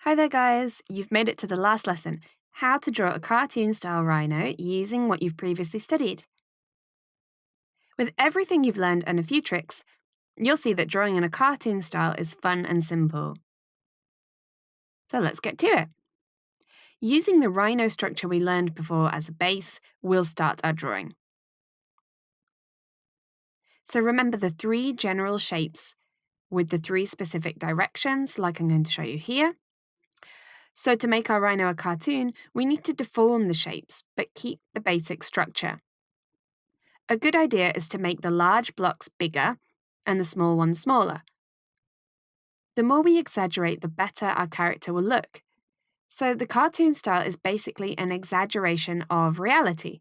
Hi there, guys! You've made it to the last lesson, how to draw a cartoon-style rhino using what you've previously studied. With everything you've learned and a few tricks, you'll see that drawing in a cartoon style is fun and simple. So let's get to it. Using the rhino structure we learned before as a base, we'll start our drawing. So remember the three general shapes with the three specific directions, like I'm going to show you here. So to make our rhino a cartoon, we need to deform the shapes, but keep the basic structure. A good idea is to make the large blocks bigger and the small ones smaller. The more we exaggerate, the better our character will look. So the cartoon style is basically an exaggeration of reality.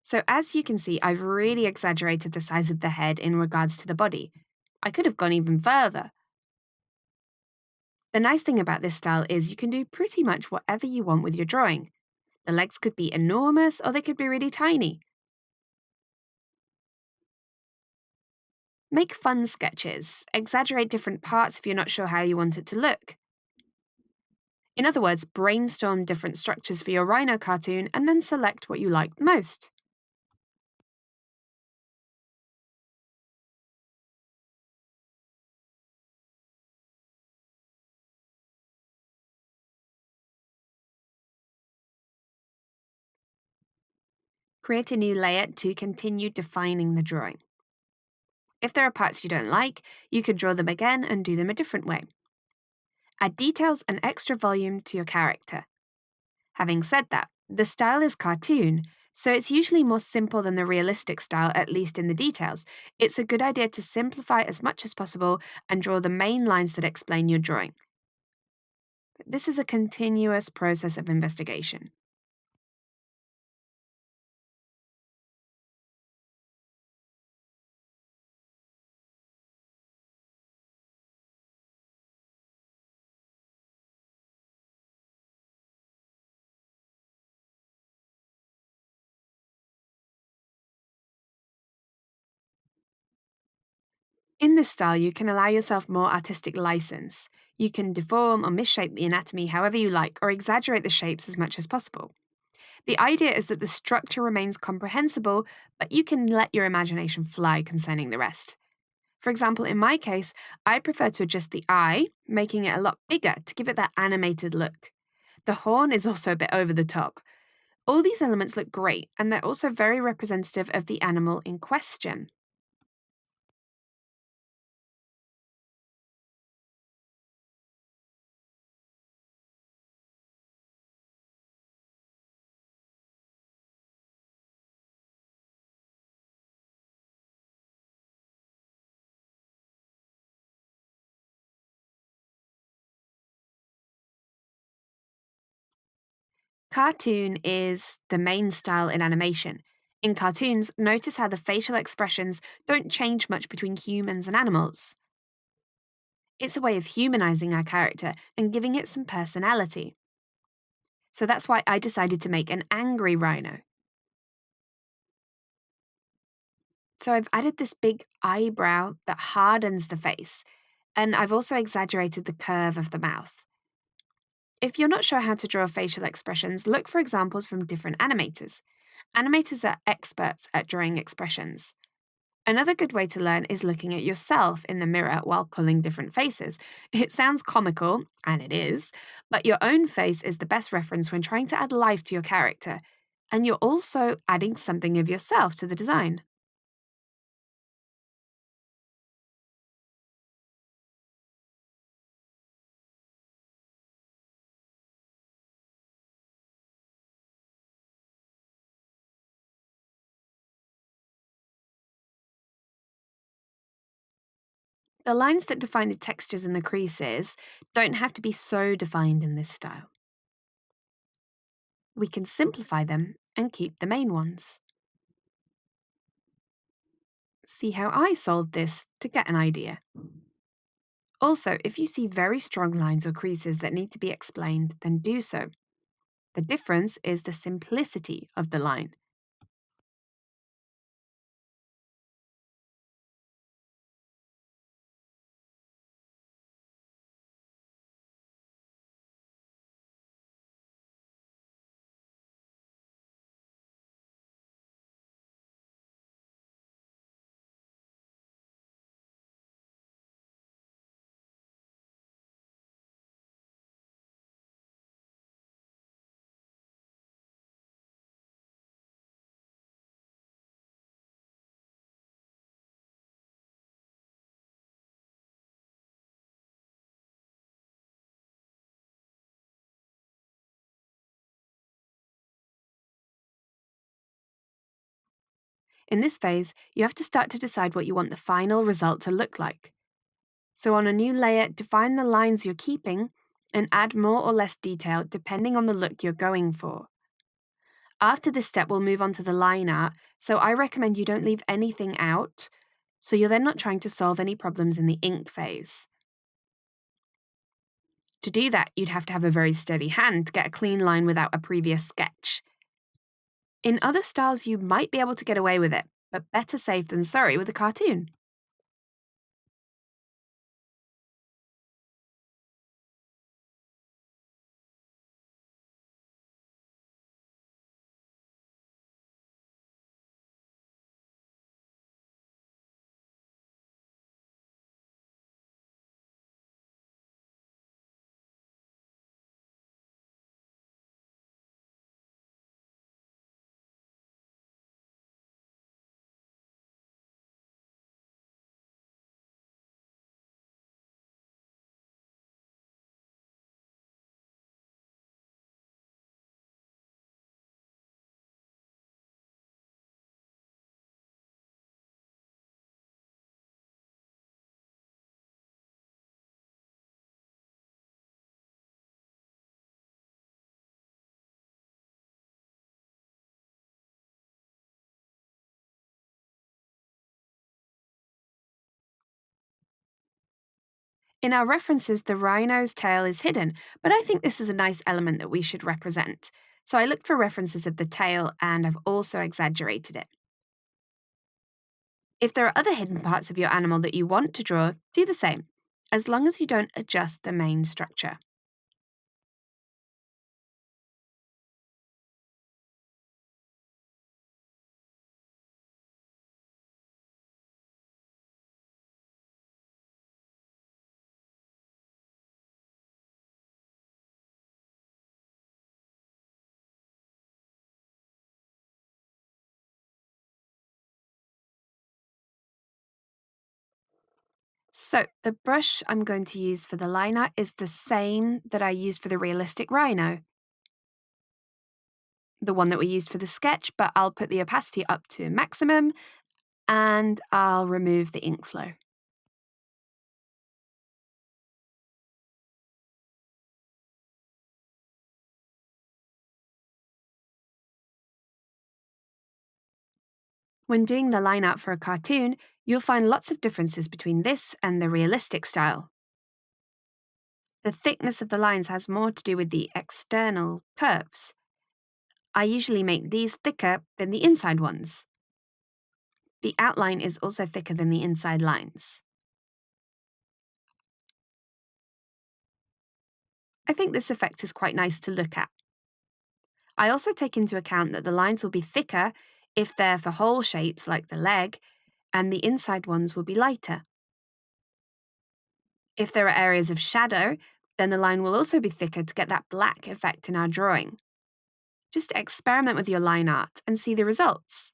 So as you can see, I've really exaggerated the size of the head in regards to the body. I could have gone even further. The nice thing about this style is you can do pretty much whatever you want with your drawing. The legs could be enormous or they could be really tiny. Make fun sketches. Exaggerate different parts if you're not sure how you want it to look. In other words, brainstorm different structures for your rhino cartoon and then select what you like most. Create a new layer to continue defining the drawing. If there are parts you don't like, you could draw them again and do them a different way. Add details and extra volume to your character. Having said that, the style is cartoon, so it's usually more simple than the realistic style, at least in the details. It's a good idea to simplify as much as possible and draw the main lines that explain your drawing. This is a continuous process of investigation. In this style, you can allow yourself more artistic license. You can deform or misshape the anatomy however you like, or exaggerate the shapes as much as possible. The idea is that the structure remains comprehensible, but you can let your imagination fly concerning the rest. For example, in my case, I prefer to adjust the eye, making it a lot bigger to give it that animated look. The horn is also a bit over the top. All these elements look great, and they're also very representative of the animal in question. Cartoon is the main style in animation. In cartoons, notice how the facial expressions don't change much between humans and animals. It's a way of humanizing our character and giving it some personality. So that's why I decided to make an angry rhino. So I've added this big eyebrow that hardens the face, and I've also exaggerated the curve of the mouth. If you're not sure how to draw facial expressions, look for examples from different animators. Animators are experts at drawing expressions. Another good way to learn is looking at yourself in the mirror while pulling different faces. It sounds comical, and it is, but your own face is the best reference when trying to add life to your character, and you're also adding something of yourself to the design. The lines that define the textures and the creases don't have to be so defined in this style. We can simplify them and keep the main ones. See how I solved this to get an idea. Also, if you see very strong lines or creases that need to be explained, then do so. The difference is the simplicity of the line. In this phase, you have to start to decide what you want the final result to look like. So on a new layer, define the lines you're keeping and add more or less detail depending on the look you're going for. After this step, we'll move on to the line art, so I recommend you don't leave anything out, so you're then not trying to solve any problems in the ink phase. To do that, you'd have to have a very steady hand to get a clean line without a previous sketch. In other styles, you might be able to get away with it, but better safe than sorry with a cartoon. In our references, the rhino's tail is hidden, but I think this is a nice element that we should represent. So I looked for references of the tail and I've also exaggerated it. If there are other hidden parts of your animal that you want to draw, do the same, as long as you don't adjust the main structure. So the brush I'm going to use for the line art is the same that I used for the realistic rhino, the one that we used for the sketch, but I'll put the opacity up to maximum and I'll remove the ink flow. When doing the line art for a cartoon, you'll find lots of differences between this and the realistic style. The thickness of the lines has more to do with the external curves. I usually make these thicker than the inside ones. The outline is also thicker than the inside lines. I think this effect is quite nice to look at. I also take into account that the lines will be thicker if they're for whole shapes like the leg, and the inside ones will be lighter. If there are areas of shadow, then the line will also be thicker to get that black effect in our drawing. Just experiment with your line art and see the results.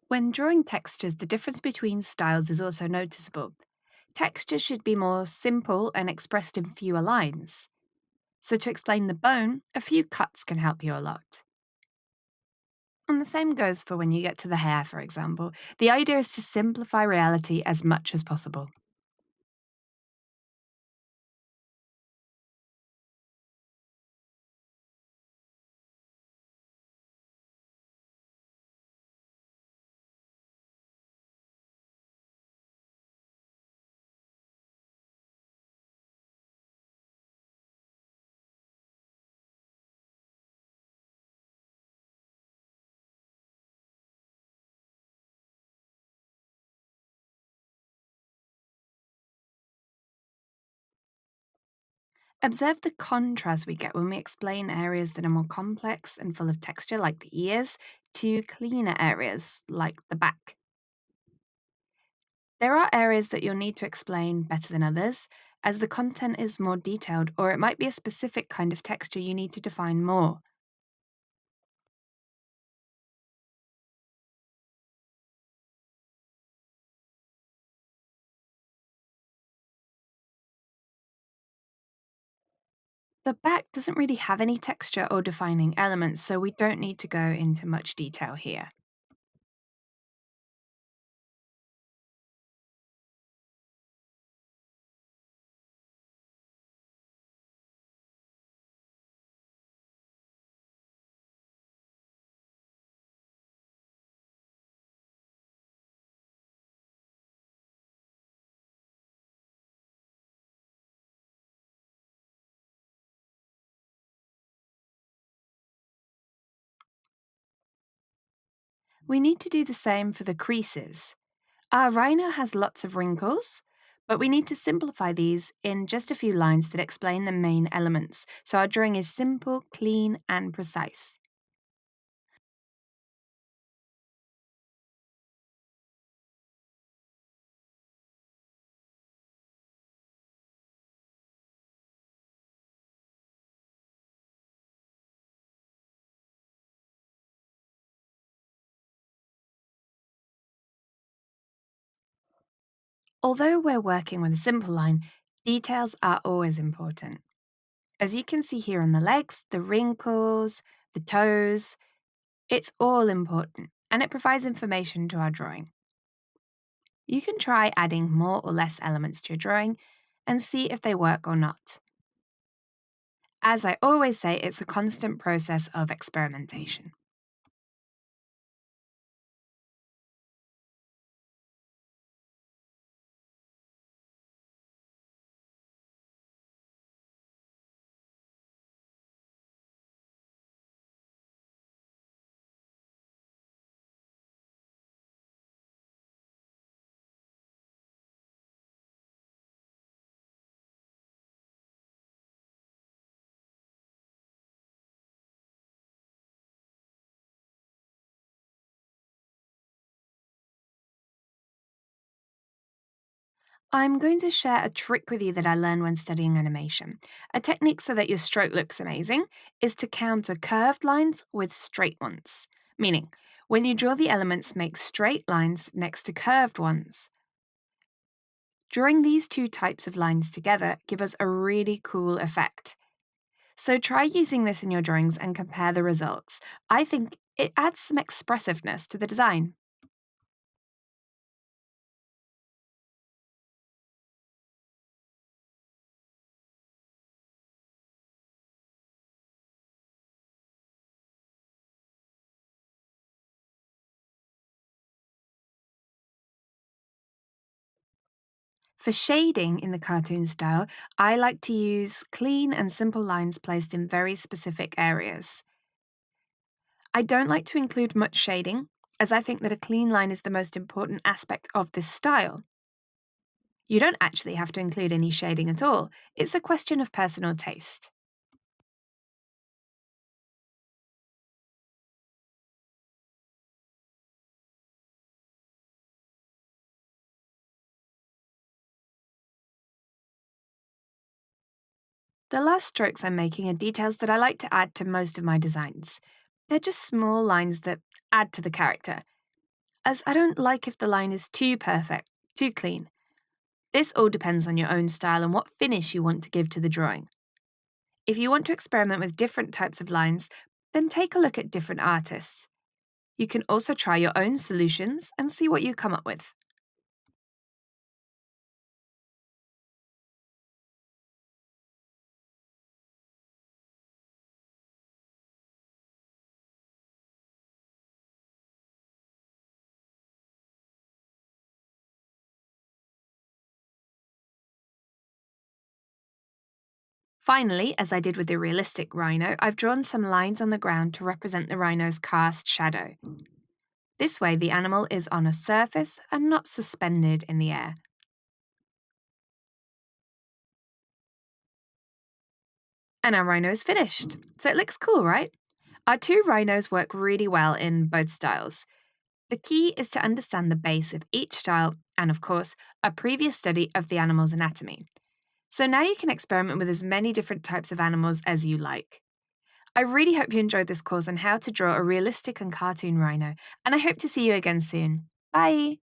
When drawing textures, the difference between styles is also noticeable. Textures should be more simple and expressed in fewer lines. So, to explain the bone, a few cuts can help you a lot. And the same goes for when you get to the hair, for example. The idea is to simplify reality as much as possible. Observe the contrast we get when we explain areas that are more complex and full of texture, like the ears, to cleaner areas, like the back. There are areas that you'll need to explain better than others, as the content is more detailed, or it might be a specific kind of texture you need to define more. The back doesn't really have any texture or defining elements, so we don't need to go into much detail here. We need to do the same for the creases. Our Rhino has lots of wrinkles, but we need to simplify these in just a few lines that explain the main elements, so our drawing is simple, clean, and precise. Although we're working with a simple line, details are always important. As you can see here on the legs, the wrinkles, the toes, it's all important, and it provides information to our drawing. You can try adding more or less elements to your drawing and see if they work or not. As I always say, it's a constant process of experimentation. I'm going to share a trick with you that I learned when studying animation. A technique so that your stroke looks amazing is to counter curved lines with straight ones. Meaning, when you draw the elements, make straight lines next to curved ones. Drawing these two types of lines together give us a really cool effect. So try using this in your drawings and compare the results. I think it adds some expressiveness to the design. For shading in the cartoon style, I like to use clean and simple lines placed in very specific areas. I don't like to include much shading, as I think that a clean line is the most important aspect of this style. You don't actually have to include any shading at all, it's a question of personal taste. The last strokes I'm making are details that I like to add to most of my designs. They're just small lines that add to the character. as I don't like if the line is too perfect, too clean. This all depends on your own style and what finish you want to give to the drawing. If you want to experiment with different types of lines, then take a look at different artists. You can also try your own solutions and see what you come up with. Finally, as I did with the realistic rhino, I've drawn some lines on the ground to represent the rhino's cast shadow. This way, the animal is on a surface and not suspended in the air. And our rhino is finished. So it looks cool, right? Our two rhinos work really well in both styles. The key is to understand the base of each style and, of course, a previous study of the animal's anatomy. So now you can experiment with as many different types of animals as you like. I really hope you enjoyed this course on how to draw a realistic and cartoon rhino, and I hope to see you again soon. Bye!